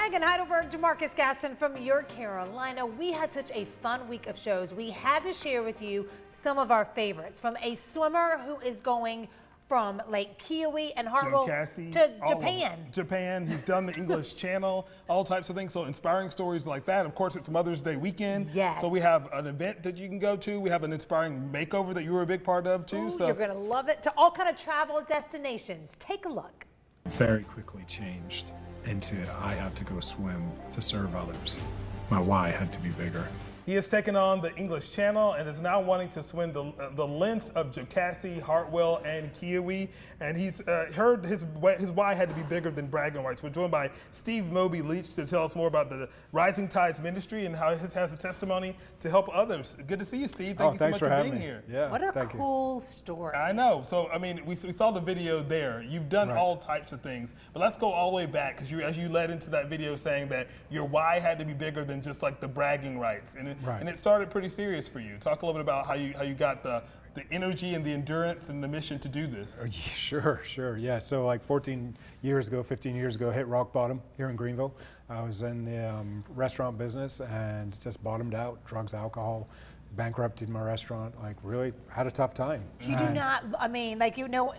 Megan Heidelberg, DeMarcus Gaston from your Carolina. We had such a fun week of shows. We had to share with you some of our favorites, from a swimmer who is going from Lake Kiowee and Hartwell to Japan. Japan. He's done the English Channel, all types of things. So inspiring stories like that. Of course, it's Mother's Day weekend. Yes. So we have an event that you can go to. We have an inspiring makeover that you were a big part of too. Ooh, so you're gonna love it. To all kind of travel destinations. Take a look. Very quickly changed into I have to go swim to serve others. My why had to be bigger. he has taken on the English Channel and is now wanting to swim the lengths of Jocassee, Hartwell, and Kiowee. And he's heard his why had to be bigger than bragging rights. We're joined by Steve Moby-Leach to tell us more about the Rising Tides Ministry and how it has a testimony to help others. Good to see you, Steve. Thank you so much for being here. Yeah, what a cool story. I know. So, I mean, we saw the video there. You've done all types of things. But let's go all the way back, because as you led into that video saying that your why had to be bigger than just like the bragging rights. And it started pretty serious for you. Talk a little bit about how you got the energy and the endurance and the mission to do this. Sure. Yeah, so like 15 years ago, hit rock bottom here in Greenville. I was in the restaurant business and just bottomed out, drugs, alcohol, bankrupted my restaurant, like really had a tough time. You do not, I mean, like, you know,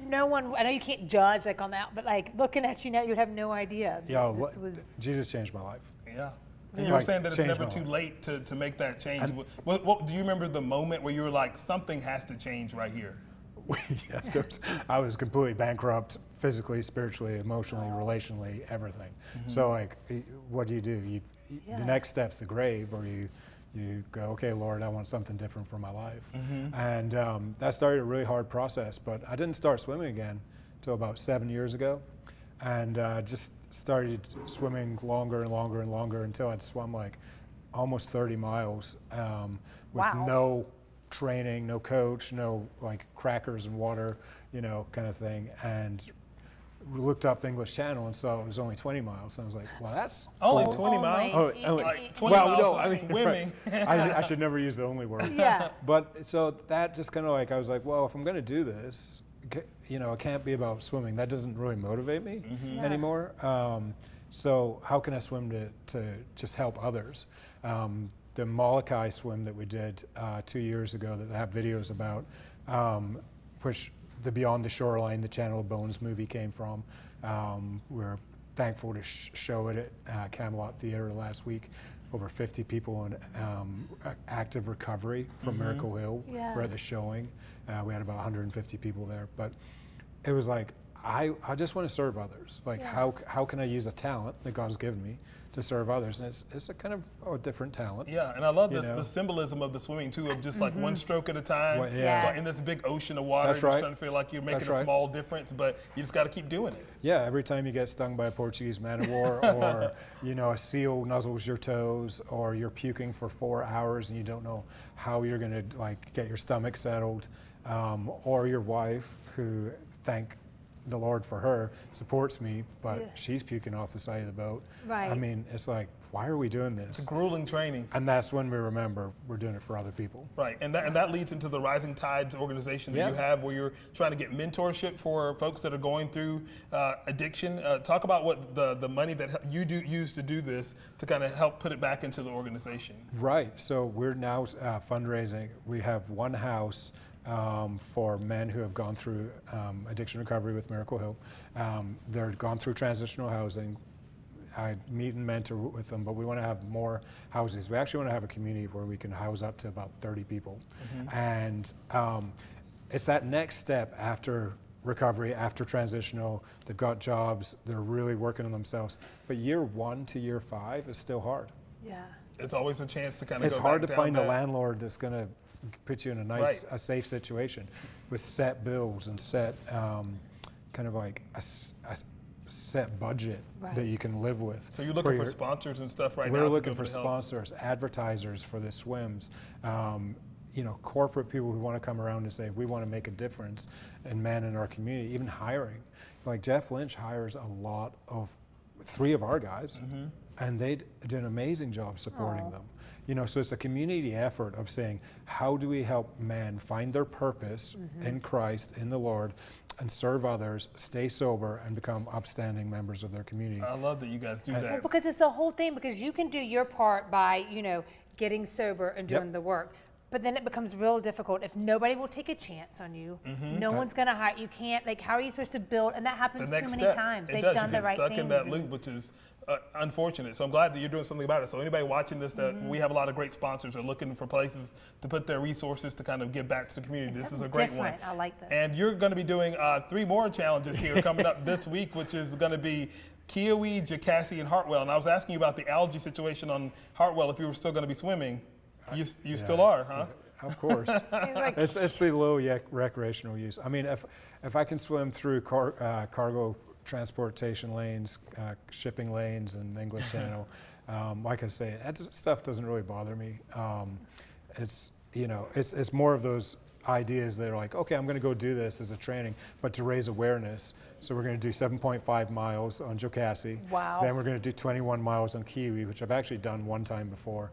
no one, I know you can't judge like on that, but like looking at you now, you'd have no idea. Yeah, Jesus changed my life. Yeah. And you were saying that it's never too late to make that change. What do you remember the moment where you were like, something has to change right here? Yeah, I was completely bankrupt, physically, spiritually, emotionally, relationally, everything. So like, what do? The next step's the grave, or you go, okay, Lord, I want something different for my life. And that started a really hard process, but I didn't start swimming again until about 7 years ago. And just started swimming longer and longer and longer until I'd swum like almost 30 miles with no training, no coach, no like crackers and water, you know, kind of thing. And looked up the English Channel and saw it was only 20 miles. And I was like, well, that's only 20 miles? Like 20 miles no, I mean, swimming. I should never use the only word. Yeah. But so that just kind of like, I was like, well, if I'm going to do this, you know, it can't be about swimming. That doesn't really motivate me anymore. So how can I swim to just help others? The Molokai swim that we did 2 years ago that I have videos about, which the Beyond the Shoreline, the Channel of Bones movie came from. We're thankful to show it at Camelot Theater last week. Over 50 people in active recovery from Miracle Hill were at the showing. We had about 150 people there, but it was like, I just want to serve others. Like, how can I use a talent that God's given me to serve others? And it's a kind of a different talent. Yeah, and I love the symbolism of the swimming too, of just like one stroke at a time, in this big ocean of water, just trying to feel like you're making a small difference, but you just got to keep doing it. Yeah, every time you get stung by a Portuguese man-of-war, or you know, a seal nuzzles your toes, or you're puking for 4 hours and you don't know how you're going to like get your stomach settled, or your wife, who, thank the Lord for her, supports me, but she's puking off the side of the boat. Right. I mean, it's like, why are we doing this? It's grueling training. And that's when we remember we're doing it for other people. Right, and that leads into the Rising Tides organization that you have, where you're trying to get mentorship for folks that are going through addiction. Talk about what the money that you use to do this to kind of help put it back into the organization. Right, so we're now fundraising. We have one house for men who have gone through addiction recovery with Miracle Hill. They're gone through transitional housing. I meet and mentor with them, but we want to have more houses. We actually want to have a community where we can house up to about 30 people. And it's that next step after recovery, after transitional. They've got jobs, they're really working on themselves. But year 1 to year 5 is still hard. Yeah. It's always a chance to kind of go back down. It's hard to find a landlord that's going to put you in a nice, a safe situation with set bills and set kind of like a set budget that you can live with. So you're looking for sponsors and stuff right now? We're looking for sponsors, advertisers for the swims, you know, corporate people who want to come around and say, we want to make a difference in men in our community, even hiring. Like Jeff Lynch hires a lot of 3 of our guys, and they do an amazing job supporting them. You know, so it's a community effort of saying, how do we help men find their purpose in Christ, in the Lord, and serve others, stay sober, and become upstanding members of their community. I love that you guys do that. Well, because it's a whole thing, because you can do your part by, you know, getting sober and doing the work. But then it becomes real difficult if nobody will take a chance on you. No one's going to hire you. Can't, like, how are you supposed to build? And that happens too many times. They've done the right things. Stuck in that loop, which is unfortunate. So I'm glad that you're doing something about it. So anybody watching this, that we have a lot of great sponsors are looking for places to put their resources to kind of give back to the community. This is a great one. I like this. And you're going to be doing 3 more challenges here coming up this week, which is going to be Kiowee, Jocassee, and Hartwell. And I was asking you about the algae situation on Hartwell, if you were still going to be swimming. You still are, huh? Of course. It's below recreational use. I mean, if I can swim through cargo transportation lanes, shipping lanes, and English Channel, like I say, that stuff doesn't really bother me. It's, you know, it's more of those ideas that are like, okay, I'm going to go do this as a training, but to raise awareness. So we're going to do 7.5 miles on Jocassee. Wow. Then we're going to do 21 miles on Kiowee, which I've actually done one time before.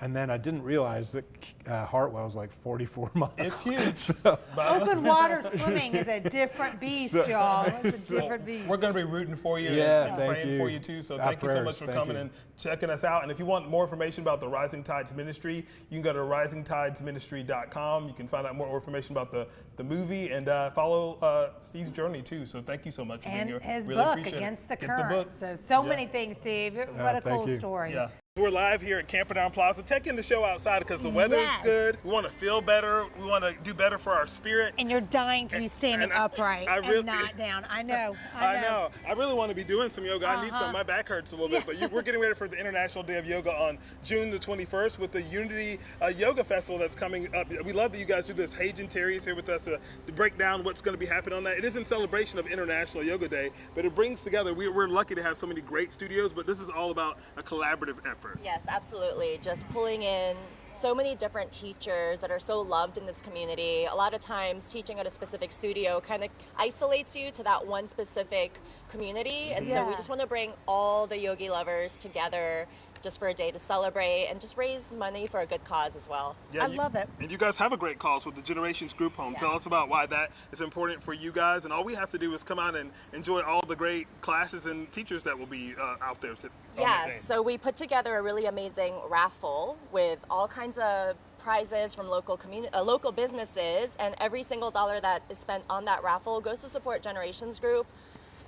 And then I didn't realize that Hartwell is like 44 miles. It's huge. So, open water swimming is a different beast, y'all. It's a different beast. We're going to be rooting for you and praying for you too. So thank you so much for coming and checking us out. And if you want more information about the Rising Tides Ministry, you can go to risingtidesministry.com. You can find out more information about the movie and follow Steve's journey too. So thank you so much for being here. And his really book, appreciate Against the Get Current. So many things, Steve. What a cool you. story. Yeah. We're live here at Camperdown Plaza, taking the show outside because the weather is good. We want to feel better. We want to do better for our spirit. And you're dying to be standing upright and not down. I know. I really want to be doing some yoga. I need some. My back hurts a little bit. But we're getting ready for the International Day of Yoga on June the 21st with the Unity Yoga Festival that's coming up. We love that you guys do this. Hajan Terry is here with us to break down what's going to be happening on that. It is in celebration of International Yoga Day, but it brings together, we're lucky to have so many great studios, but this is all about a collaborative effort. Yes, absolutely. Just pulling in so many different teachers that are so loved in this community. A lot of times teaching at a specific studio kind of isolates you to that one specific community. And so we just want to bring all the yogi lovers together just for a day to celebrate and just raise money for a good cause as well. Yeah, I love it. And you guys have a great cause with the Generations Group Home. Tell us about why that is important for you guys. And all we have to do is come out and enjoy all the great classes and teachers that will be out there. Yes, so we put together a really amazing raffle with all kinds of prizes from local businesses, and every single dollar that is spent on that raffle goes to support Generations Group.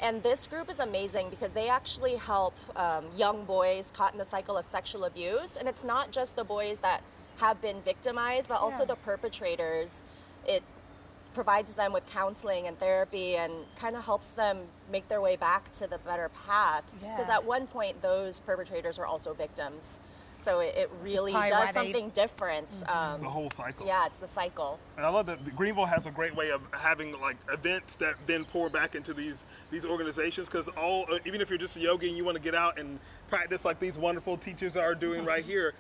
And this group is amazing because they actually help young boys caught in the cycle of sexual abuse. And it's not just the boys that have been victimized, but also the perpetrators. It provides them with counseling and therapy and kind of helps them make their way back to the better path. Because at one point, those perpetrators were also victims. So it really does something different. The whole cycle. Yeah, it's the cycle. And I love that Greenville has a great way of having like events that then pour back into these organizations, because even if you're just a yogi and you want to get out and practice like these wonderful teachers are doing right here,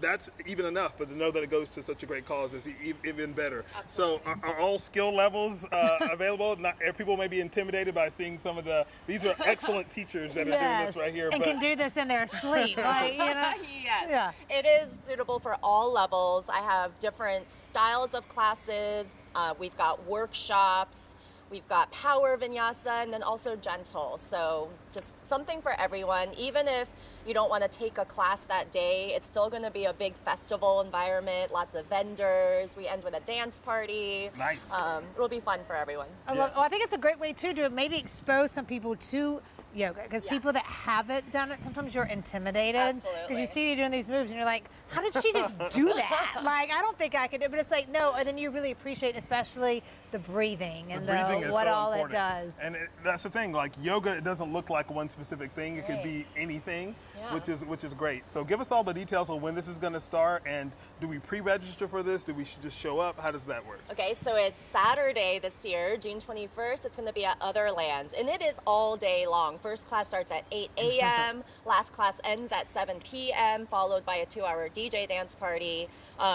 that's even enough. But to know that it goes to such a great cause is even better. Absolutely. So are all skill levels available? People may be intimidated by seeing some of these are excellent teachers that are doing this right here. And can do this in their sleep. Like, you know? Yes. Yeah. It is suitable for all levels. I have different styles of classes. We've got workshops. We've got power vinyasa, and then also gentle. So just something for everyone. Even if you don't want to take a class that day, it's still going to be a big festival environment, lots of vendors. We end with a dance party. Nice. It'll be fun for everyone. I think it's a great way too to maybe expose some people to yoga, because people that haven't done it, sometimes you're intimidated because you see you doing these moves and you're like, how did she just do that? Like, I don't think I could do it. But it's like, no, and then you really appreciate especially the breathing and what all it does. And that's the thing, like yoga, it doesn't look like one specific thing. It could be anything, which is great. So give us all the details on when this is going to start, and do we pre-register for this? Do we just show up? How does that work? Okay, so it's Saturday this year, June 21st. It's going to be at Otherland, and it is all day long. First class starts at 8 a.m., last class ends at 7 p.m., followed by a 2-hour DJ dance party.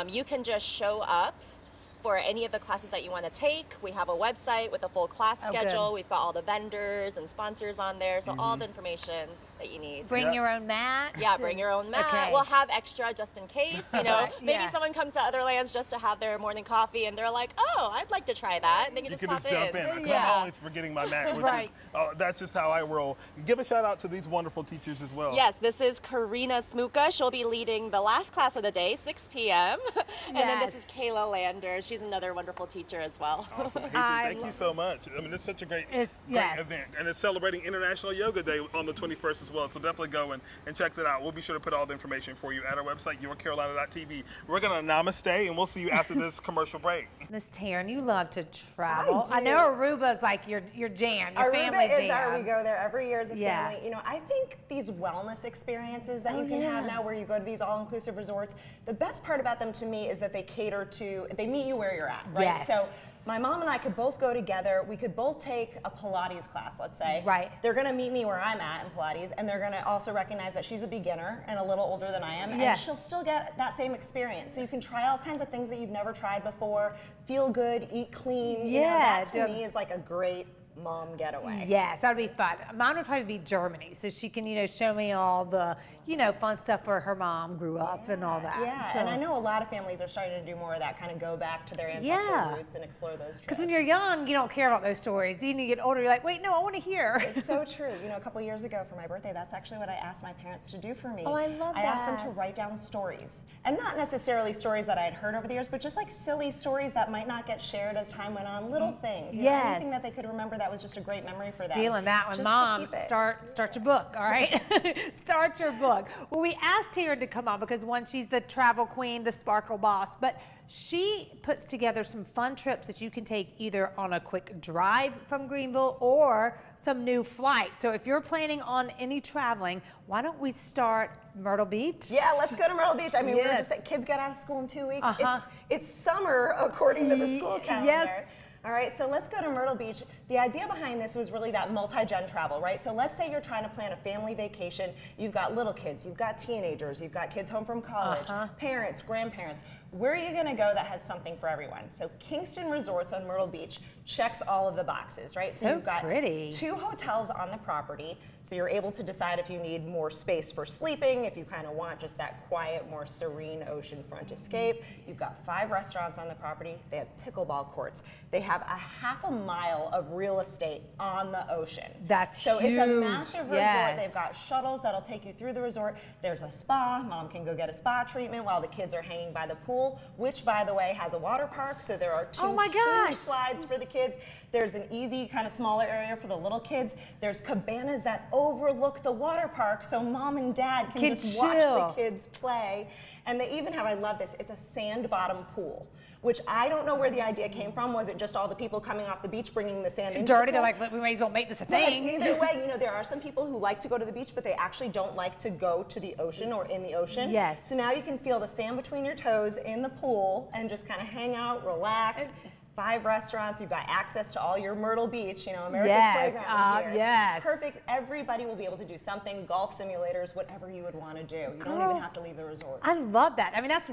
You can just show up for any of the classes that you want to take. We have a website with a full class schedule. We've got all the vendors and sponsors on there, so all the information that you need. Bring your own mat. Yeah, bring your own mat. Okay. We'll have extra just in case. You know, maybe Yeah. someone comes to other lands just to have their morning coffee, and they're like, "Oh, I'd like to try that." And they can You just can pop just jump in. I'm Yeah. always forgetting my mat, which Right. is, that's just how I roll. Give a shout out to these wonderful teachers as well. Yes, this is Karina Smuka. She'll be leading the last class of the day, 6 p.m. And then this is Kayla Lander. She's another wonderful teacher as well. Awesome. Hey, thank you so much. I mean, it's such a great yes. event. And it's celebrating International Yoga Day on the 21st as well. So definitely go and check that out. We'll be sure to put all the information for you at our website, yourcarolina.tv. We're going to namaste, and we'll see you after this commercial break. Miss Taryn, you love to travel. I do. know Aruba's like your jam, your family Aruba is jam. we go there every year as a Yeah. family. You know, I think these wellness experiences that you can have now where you go to these all-inclusive resorts, the best part about them to me is that they cater to, they meet you where you're at, right? Yes. So my mom and I could both go together. We could both take a Pilates class, let's say. Right. They're going to meet me where I'm at in Pilates, and they're going to also recognize that she's a beginner and a little older than I am, Yeah. and she'll still get that same experience. So you can try all kinds of things that you've never tried before, feel good, eat clean. You know, Yeah, that to me is like a great mom getaway. Yes, that would be fun. Mine would probably be Germany, so she can, show me all the, fun stuff where her mom grew up and all that. Yeah, So- and I know a lot of families are starting to do more of that, kind of go back to their ancestral roots and explore those trips. Because when you're young, you don't care about those stories. Then you get older, you're like, wait, no, I want to hear. It's so true. You know, a couple years ago for my birthday, that's actually what I asked my parents to do for me. Oh, I love I asked them that. to write down stories. And not necessarily stories that I had heard over the years, but just like silly stories that might not get shared as time went on. Little things. You know, Yes. anything that they could remember that was just a great memory for them. Stealing that one, Just to Mom. keep it. Start your book, all right? Start your book. Well, we asked Taryn to come on because one, she's the travel queen, the sparkle boss, but she puts together some fun trips that you can take either on a quick drive from Greenville or some new flight. So if you're planning on any traveling, why don't we start Myrtle Beach? Yeah, let's go to Myrtle Beach. I mean, we were Yes. just kids get out of school in 2 weeks. Uh-huh. It's summer according to the school calendar. Yes. All right, so let's go to Myrtle Beach. The idea behind this was really that multi-gen travel, right? So let's say you're trying to plan a family vacation. You've got little kids, you've got teenagers, you've got kids home from college, parents, grandparents. Where are you gonna go that has something for everyone? So Kingston Resorts on Myrtle Beach checks all of the boxes, right? So you've got pretty. 2 hotels on the property, so you're able to decide if you need more space for sleeping, if you kind of want just that quiet, more serene oceanfront escape. You've got 5 restaurants on the property. They have pickleball courts. They have a half a mile of real estate on the ocean. That's so huge. it's a massive resort. Yes. They've got shuttles that'll take you through the resort. There's a spa. Mom can go get a spa treatment while the kids are hanging by the pool, which, by the way, has a water park. So there are 2 Oh my huge gosh. slides for the kids. There's an easy, kind of smaller area for the little kids. There's cabanas that overlook the water park, so mom and dad can just watch chill. the kids play. And they even have, I love this, it's a sand bottom pool, which I don't know where the idea came from. Was it just all the people coming off the beach bringing the sand into Dirty, the they're pool? like, we may as well make this a But thing. either way, there are some people who like to go to the beach, but they actually don't like to go to the ocean or in the ocean. Yes. So now you can feel the sand between your toes in the pool and just kind of hang out, relax. 5 restaurants, you've got access to all your Myrtle Beach, America's Yes, playground here. yes. Perfect. Everybody will be able to do something, golf simulators, whatever you would want to do. You don't even have to leave the resort. I love that. I mean, that's,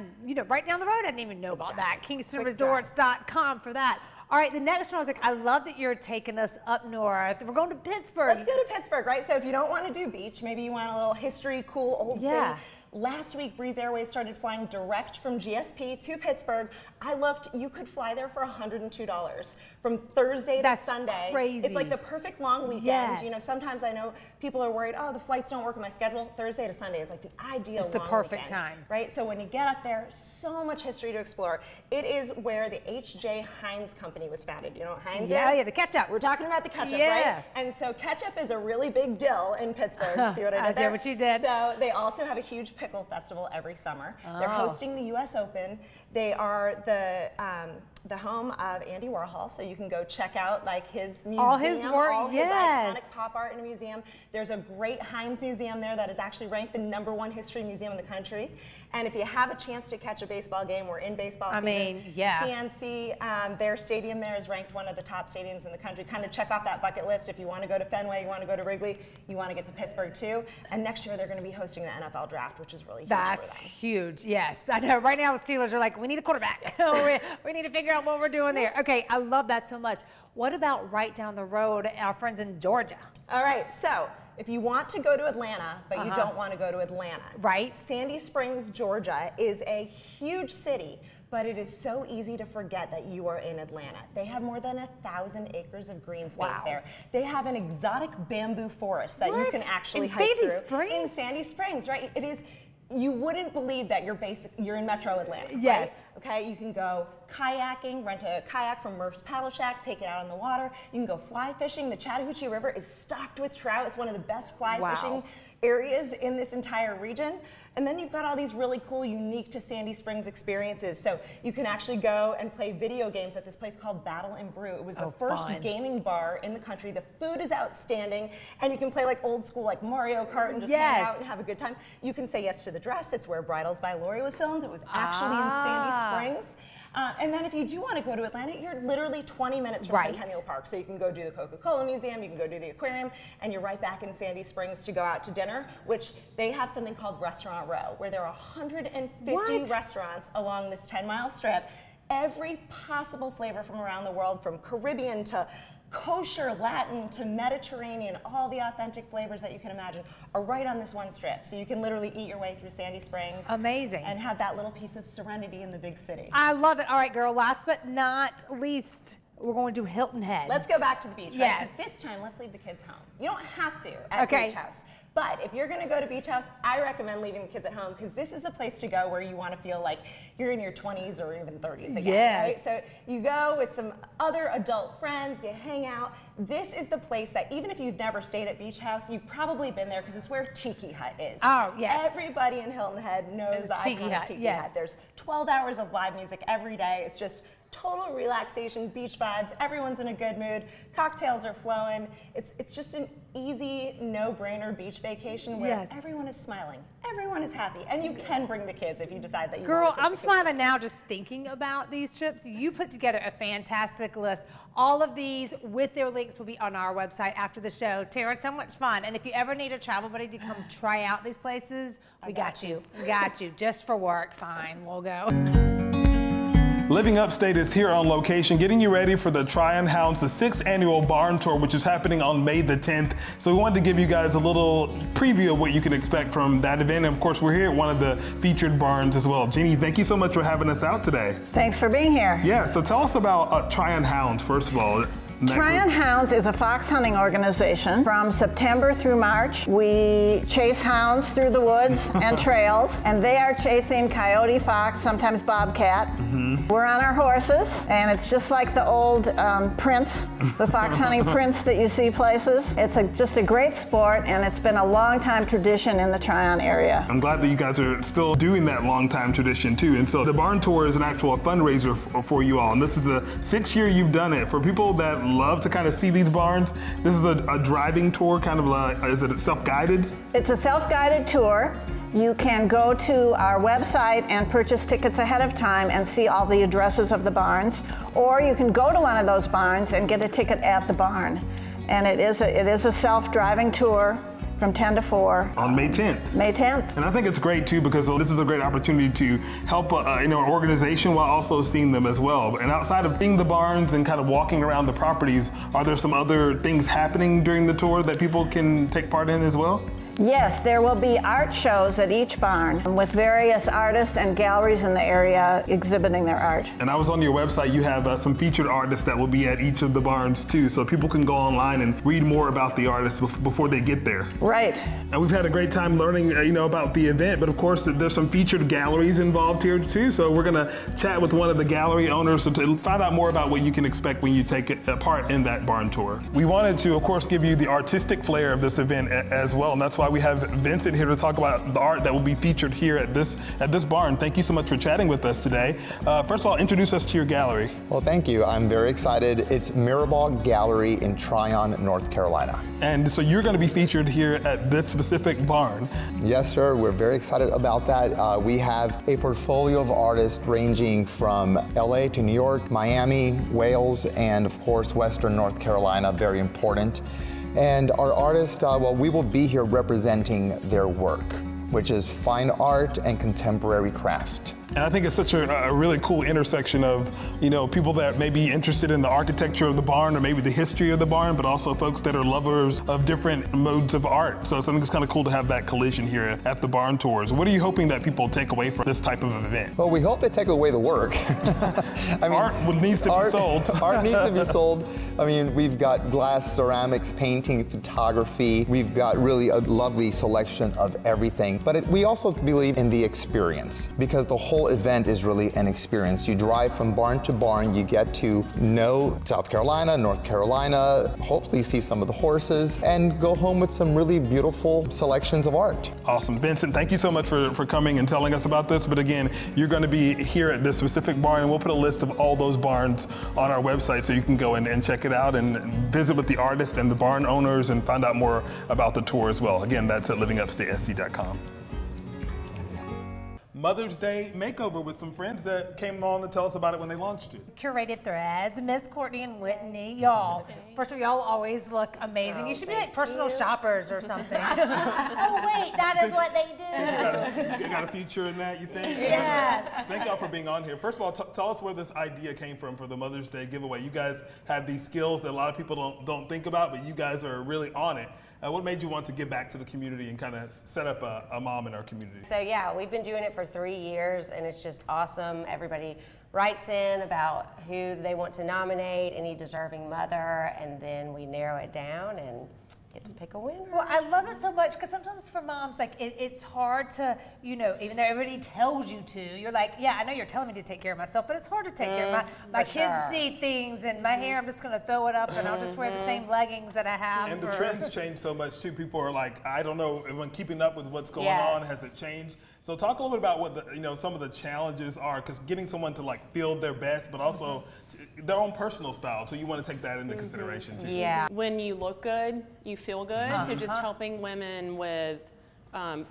right down the road. I didn't even know about that. KingstonResorts.com for that. All right, the next one, I was like, I love that you're taking us up north. We're going to Pittsburgh. Let's go to Pittsburgh, right? So if you don't want to do beach, maybe you want a little history, cool old Yeah. city. Last week, Breeze Airways started flying direct from GSP to Pittsburgh. I looked, you could fly there for $102 from Thursday That's to Sunday. crazy. It's like the perfect long weekend. Yes. Sometimes I know people are worried, oh, the flights don't work with my schedule. Thursday to Sunday is like the ideal It's the long perfect weekend, time. right? So when you get up there, so much history to explore. It is where the H.J. Heinz Company was founded. You know what Heinz is? Yeah, the ketchup. We're talking about the ketchup, Yeah. right? And so ketchup is a really big deal in Pittsburgh. See what I did I there? did what you did. So they also have a huge pickle festival every summer. They're hosting the U.S. Open. They are the home of Andy Warhol, so you can go check out his museum, All his work, all his yes. iconic pop art in a museum. There's a great Heinz Museum there that is actually ranked the #1 history museum in the country. And if you have a chance to catch a baseball game, we're in baseball season. mean, yeah. PNC, their stadium there is ranked one of the top stadiums in the country. Kind of check off that bucket list. If you want to go to Fenway, you want to go to Wrigley, you want to get to Pittsburgh too. And next year they're going to be hosting the NFL draft, which is really huge That's for them. huge, yes. I know. Right now the Steelers are like, we need a quarterback. we need to figure out what we're doing there. Okay, I love that so much. What about right down the road, our friends in Georgia? All right, so if you want to go to Atlanta, but you don't want to go to Atlanta. Right. Sandy Springs, Georgia is a huge city, but it is so easy to forget that you are in Atlanta. They have more than 1,000 acres of green space there. They have an exotic bamboo forest that you can actually hike through. In Sandy Springs? In Sandy Springs, right? It is. You wouldn't believe that you're in Metro Atlanta. Yes. Right? Okay, you can go kayaking, rent a kayak from Murph's Paddle Shack, take it out on the water. You can go fly fishing. The Chattahoochee River is stocked with trout. It's one of the best fly fishing areas in this entire region. And then you've got all these really cool, unique to Sandy Springs experiences. So you can actually go and play video games at this place called Battle and Brew. It was the first gaming bar in the country. The food is outstanding, and you can play like old school, like Mario Kart, and just hang out and have a good time. You can say yes to the dress. It's where Bridals by Lori was filmed. It was actually in Sandy Springs. And then if you do want to go to Atlanta, you're literally 20 minutes from Centennial Park. So you can go do the Coca-Cola Museum, you can go do the aquarium, and you're right back in Sandy Springs to go out to dinner, which they have something called Restaurant Row, where there are 150 restaurants along this 10-mile strip. Every possible flavor from around the world, from Caribbean to kosher, Latin to Mediterranean, all the authentic flavors that you can imagine are right on this one strip. So you can literally eat your way through Sandy Springs. Amazing. And have that little piece of serenity in the big city. I love it. All right, girl, last but not least, we're going to Hilton Head. Let's go back to the beach. Yes. Right? 'Cause this time, let's leave the kids home. You don't have to at Beach House. But if you're going to go to Beach House, I recommend leaving the kids at home, because this is the place to go where you want to feel like you're in your 20s or even 30s again. Right? So you go with some other adult friends, you hang out. This is the place that even if you've never stayed at Beach House, you've probably been there, because it's where Tiki Hut is. Oh, yes. Everybody in Hilton Head knows the Tiki Hut. Tiki Hut. There's 12 hours of live music every day. It's just total relaxation, beach vibes. Everyone's in a good mood. Cocktails are flowing. It's just an easy, no-brainer beach vacation where everyone is smiling, everyone is happy, and you can bring the kids if you decide that you want to. Girl, I'm smiling now just thinking about these trips. You put together a fantastic list. All of these with their links will be on our website after the show. Tara, it's so much fun. And if you ever need a travel buddy to come try out these places, we got you. We got you. Just for work, fine, we'll go. Living Upstate is here on location, getting you ready for the Tryon Hounds, the 6th annual barn tour, which is happening on May the 10th. So we wanted to give you guys a little preview of what you can expect from that event. And of course, we're here at one of the featured barns as well. Jeannie, thank you so much for having us out today. Thanks for being here. Yeah, so tell us about Tryon Hounds, first of all. Tryon Hounds is a fox hunting organization. From September through March, we chase hounds through the woods and trails, and they are chasing coyote, fox, sometimes bobcat. We're on our horses, and it's just like the old prints, the fox hunting prints that you see places. It's just a great sport, and it's been a long time tradition in the Tryon area. I'm glad that you guys are still doing that long time tradition too. And so the barn tour is an actual fundraiser for you all, and this is the 6th year you've done it. For people that love to kind of see these barns, this is a driving tour, kind of like, is it self-guided? It's a self-guided tour. You can go to our website and purchase tickets ahead of time and see all the addresses of the barns, or you can go to one of those barns and get a ticket at the barn. And it is a self-driving tour from 10 to 4. On May 10th. May 10th. And I think it's great too, because this is a great opportunity to help an organization while also seeing them as well. And outside of seeing the barns and kind of walking around the properties, are there some other things happening during the tour that people can take part in as well? Yes, there will be art shows at each barn with various artists and galleries in the area exhibiting their art. And I was on your website, you have some featured artists that will be at each of the barns too, so people can go online and read more about the artists before they get there. Right. And we've had a great time learning about the event, but of course there's some featured galleries involved here too, so we're gonna chat with one of the gallery owners to find out more about what you can expect when you take part in that barn tour. We wanted to, of course, give you the artistic flair of this event as well, and that's why we have Vincent here to talk about the art that will be featured here at this barn. Thank you so much for chatting with us today. First of all, introduce us to your gallery. Well, thank you. I'm very excited. It's Mirabal Gallery in Tryon, North Carolina. And so you're going to be featured here at this specific barn. Yes, sir. We're very excited about that. We have a portfolio of artists ranging from LA to New York, Miami, Wales, and of course, Western North Carolina, very important. And our artists, we will be here representing their work, which is fine art and contemporary craft. And I think it's such a really cool intersection of, people that may be interested in the architecture of the barn or maybe the history of the barn, but also folks that are lovers of different modes of art. So I think it's kind of cool to have that collision here at the barn tours. What are you hoping that people take away from this type of event? Well, we hope they take away the work. Art needs to be sold. Art needs to be sold. I mean, we've got glass, ceramics, painting, photography. We've got really a lovely selection of everything. But we also believe in the experience, because the whole event is really an experience. You drive from barn to barn, you get to know South Carolina, North Carolina, hopefully see some of the horses, and go home with some really beautiful selections of art. Awesome. Vincent, thank you so much for coming and telling us about this. But again, you're going to be here at this specific barn, and we'll put a list of all those barns on our website so you can go and check it out and visit with the artist and the barn owners and find out more about the tour as well. Again, that's at livingupstatesc.com. Mother's Day makeover with some friends that came on to tell us about it when they launched it. Curated Threads, Miss Courtney and Whitney, y'all. First of all, y'all always look amazing. You should be like personal shoppers or something. Oh wait, that is what they do. You got a future in that, you think? Yes. Thank y'all for being on here. First of all, tell us where this idea came from for the Mother's Day giveaway. You guys have these skills that a lot of people don't think about, but you guys are really on it. What made you want to give back to the community and kind of set up a mom in our community? So yeah, we've been doing it for 3 years, and it's just awesome. Everybody writes in about who they want to nominate, any deserving mother, and then we narrow it down and get to pick a winner. Well, I love it so much because sometimes for moms, like it's hard to, even though everybody tells you to, you're like, yeah, I know you're telling me to take care of myself, but it's hard to take care of my kids need things, and my hair, I'm just going to throw it up and I'll just wear the same leggings that I have. And the trends change so much too. People are like, I don't know, am I keeping up with what's going on? Has it changed? So talk a little bit about what some of the challenges are, because getting someone to like feel their best, but also their own personal style. So you want to take that into consideration too. Yeah. When you look good, you feel good. So just helping women with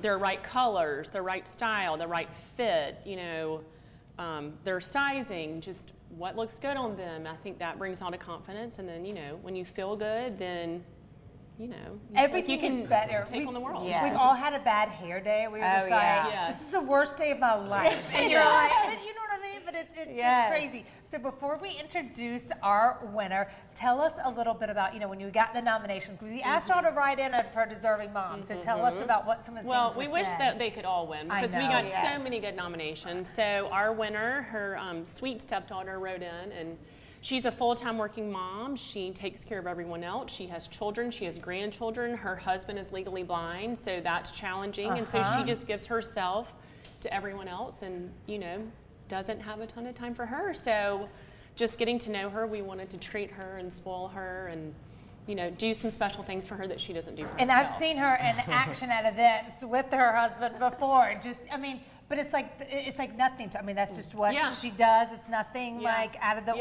their right colors, their right style, the right fit, their sizing, just what looks good on them. I think that brings a lot of confidence. And then, when you feel good, then everything you can is better. take on the world. Yes. We've all had a bad hair day. We were just like, this is the worst day of my life. And you're like, you know what I mean? But it's crazy. So before we introduce our winner, tell us a little bit about, when you got the nominations, because we asked y'all to write in for deserving moms. So tell us about what some of the things we were wish said. that they could all win, because we got so many good nominations. So our winner, her sweet stepdaughter, wrote in, and she's a full-time working mom. She takes care of everyone else. She has children. She has grandchildren. Her husband is legally blind, so that's challenging. And so she just gives herself to everyone else and, doesn't have a ton of time for her. So just getting to know her, we wanted to treat her and spoil her and, do some special things for her that she doesn't do for herself. And I've seen her in action at events with her husband before. But it's like nothing to, that's just what she does. It's nothing like out of the,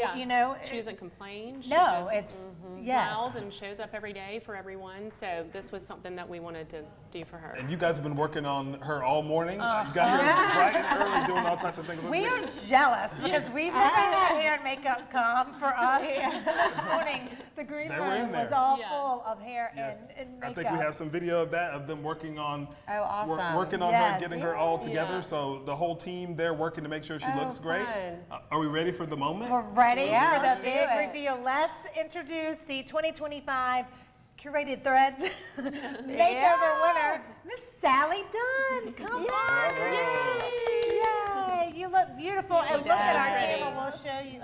She doesn't complain. She No, just it's, smiles and shows up every day for everyone. So this was something that we wanted to do for her. And you guys have been working on her all morning. You got her bright and early doing all types of things. We are jealous because we've never had hair and makeup come for us. This morning, the green room was all full of hair and makeup. I think we have some video of that, of them working on awesome. her, getting her all together. So the whole team, they're working to make sure she looks great. Are we ready for the moment? We're ready for the let's big do it. reveal. Let's introduce the 2025 Curated Threads makeover winner, Miss Sally Dunn. Come on. Yay. You look beautiful. And look at our camera. We'll show you,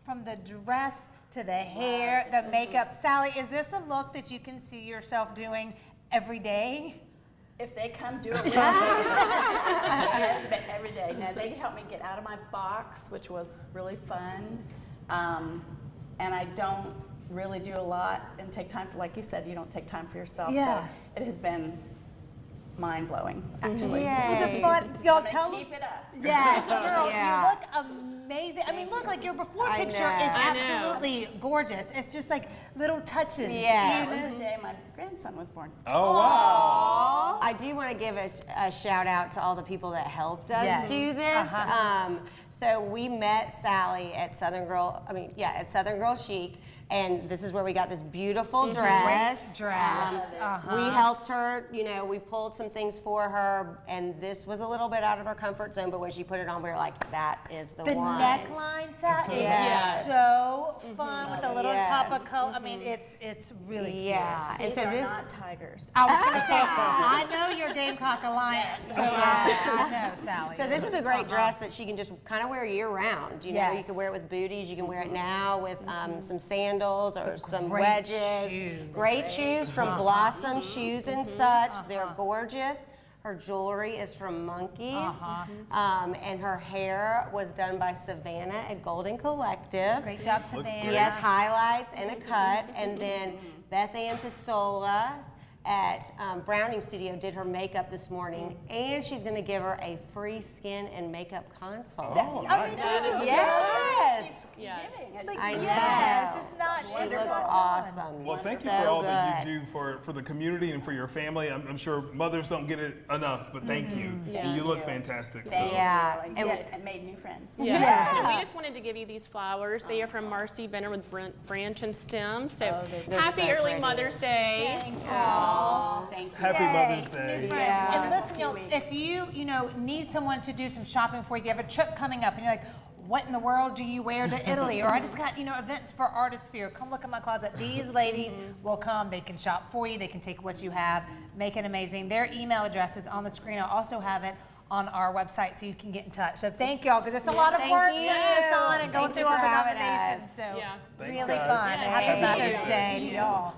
from the dress to the hair, the makeup. Sally, is this a look that you can see yourself doing every day? If they come do it with me, every day. No, they helped me get out of my box, which was really fun. And I don't really do a lot and take time for, like you said, you don't take time for yourself. Yeah. So it has been mind-blowing, actually. Was it fun? Y'all tell Keep it up. Yes, girl, you look amazing. Look, like your before picture is absolutely gorgeous. It's just like little touches. Yeah. That was the day my grandson was born. Oh, wow. I do want to give a shout out to all the people that helped us do this. So we met Sally at Southern Girl Chic. And this is where we got this beautiful dress. Great dress. We helped her, you know, we pulled some things for her, and this was a little bit out of her comfort zone, but when she put it on, we were like, that is the The one. neckline set is Yes. so fun with a little Yes. pop of color. I mean, it's really cute. Yeah, and These so are this, not tigers. I was going to say, I know your Gamecock Alliance. So I know, Sally. so this is a great dress that she can just kind of wear year round. You know, you Yes. can wear it with booties, you can wear it now with some sandals or some great wedges. shoes. Great shoes from Blossom Shoes and such. They're gorgeous. Her jewelry is from Monkeys. And her hair was done by Savannah at Golden Collective. Great job, Savannah. Yes, highlights and a cut. And then Beth Ann Pistola at Browning Studio did her makeup this morning, and she's going to give her a free skin and makeup consult. Oh, nice. Yes. Yes. I know. Yes, it's not. She looks awesome. Well, thank you So for all that good. you do for the community and for your family. I'm sure mothers don't get it enough, but thank you. Yes. You look fantastic. So. Yeah. And I made new friends. Yeah. And we just wanted to give you these flowers. They are from Marcy Benner with branch and stem. So they're happy so early pretty. Mother's Day. Thank you. Happy Mother's Day. Yeah. And listen, y'all, if you need someone to do some shopping for you, if you have a trip coming up and you're like, what in the world do you wear to Italy? Or I just got, events for Artisphere. Come look at my closet. These ladies will come. They can shop for you. They can take what you have, make it amazing. Their email address is on the screen. I'll also have it on our website so you can get in touch. So thank y'all, because it's a lot of thank work you. putting this on and going Thank you through all for the having nominations. us. So Yeah. Thanks, really guys. fun. Yeah, Happy thank Mother's you. Day to y'all.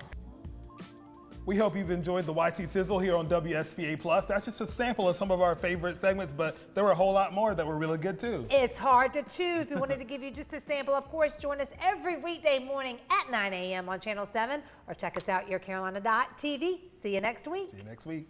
We hope you've enjoyed the YC Sizzle here on WSPA Plus. That's just a sample of some of our favorite segments, but there were a whole lot more that were really good too. It's hard to choose. We wanted to give you just a sample. Of course, join us every weekday morning at 9 a.m. on Channel 7 or check us out, yourcarolina.tv. See you next week. See you next week.